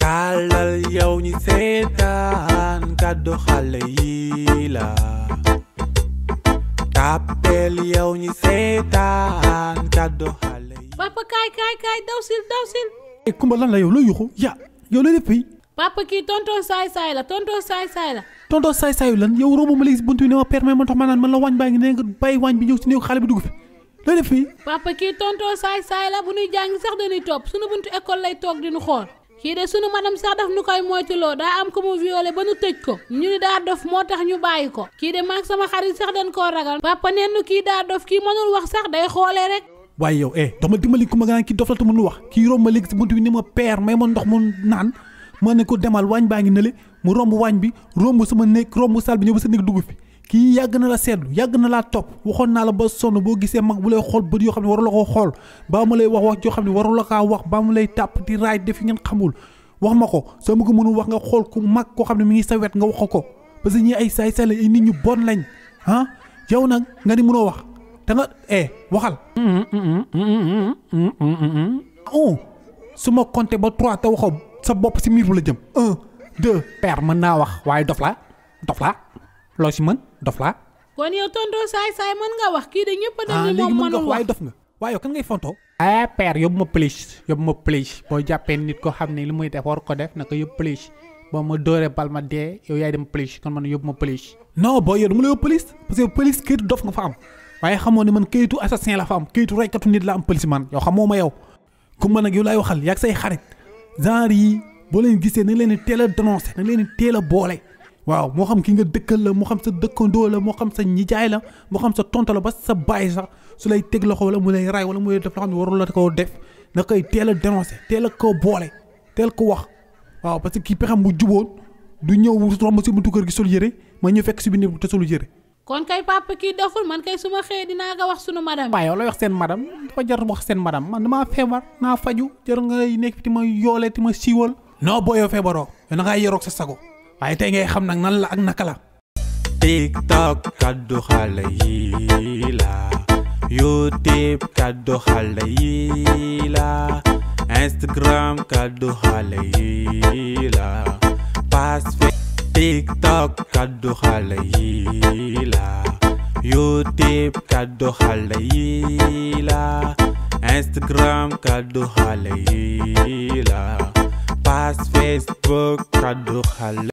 tàllal yow ñi seetaan kàddu xale yi la tàppeel yow ñi seetaan kàddu xale yi. papa kaay daw sil. Kumba lan la yow loo yuxu yow looy def fii. papa kii tonton saay-saay la. tonton saay-saayu lan yow romb ma léegi si buntu bi ne ma permet ma tax ma naan man la waañ baa ngi ne nga bàyyi waañ bi ñëw si néew xale bi dugg fi looy def fii. papa kii tonton saay-saay la bu ñuy jàng sax dañuy topp suñu buntu école lay toog di ñu xool kii de sunu madame sax daf nu koy moytuloo daa am ko mu violé ba nu tëj ko ñu ni daa dof moo tax ñu bàyyi ko kii de maag sama xarit sax dañ koo ragal papa nenn kii daa dof kii mënul wax sax day xoolee rek. waaye yow dox ma dimbali ku ma gën a kii dof la te mënul wax kii romb ma léegi si buntu bi ni ma peer may ma ndox mu naan ma ne ko demal waañ baa ngi nële mu romb waañ bi romb sama néeg romb salle bi ñëw ba sa néeg dugg fi kii yàgg na la seetlu yàgg na laa topp waxoon naa la ba sonn boo gisee mag bu lay xool bët yoo xam ne waru la koo xool baa ma lay wax joo xam ne waru la kaa wax baa ma lay tàpp di raaj def ngeen xamul wax ma ko soo ma ko mënul wax nga xool ku mag koo xam ne mi ngi sa wet nga wax ko parce que ñi ay saay-saay la ay nit ñu bon lañ yow nag nga ni mënoo wax da nga waxal. su ma compté ba 3 te waxoo sa bopp si miir bu la jëm 1 2 père mën naa wax waaye dof la loo si mën dof la. kon yow tonton saay-saay mën nga wax kii de ñëpp a dem moom mënul wax waaye dof nga waaye yow kan ngay fontoo. père yóbbu ma police boo jàppee nit ko xam ne li muy def war ko def na ko yóbbu police boo ma dóoree bal ma dee yow yaay dem police kon man yóbbu ma police. non boo yow dama la yóbbu police parce que police këyitu dof nga fa am waaye xamoo ne man këyitu assassin la fa am këyitu reykatu nit la am police man yow xamoo ma yow ku ma nag yow laay waxal yaa say xarit genre yi boo leen gisee na leen di teel a dénoncé na leen di teel a boole waaw moo xam ki nga dëkkal la moo xam sa dëkkandoo la moo xam sa nijaay la moo xam sa tonto la ba sa baay sax su lay teg loxo wala mu lay ray wala mu lay def loo xam ne warul la koo def na koy teel a dénoncé teel a koo boole teel ko wax waaw parce que kii pexam bu juboon du ñëw romb si buntu kër gi sol yëre ma ñëw fekk si biir te solu yëre. kon kay papa kii doful man kay su ma xëyee dinaa ko wax sunu madame. waaw yow lay wax seen madame dafa jar wax seen madame man damaa feebar naa faju jar ngay nekk ti ma yoolee ti ma siiwal. non boo yow feebaroo yow na ngaa yoroog sa sago waaye tey ngay xam nag nan la ak naka la. TikTok kaddu xale yi la YouTube kaddu xale yi la Instagram kaddu xale yi la page TikTok kaddu xale yi la YouTube kaddu xale yi la Instagram kaddu xale yi la page Facebook kaddu xale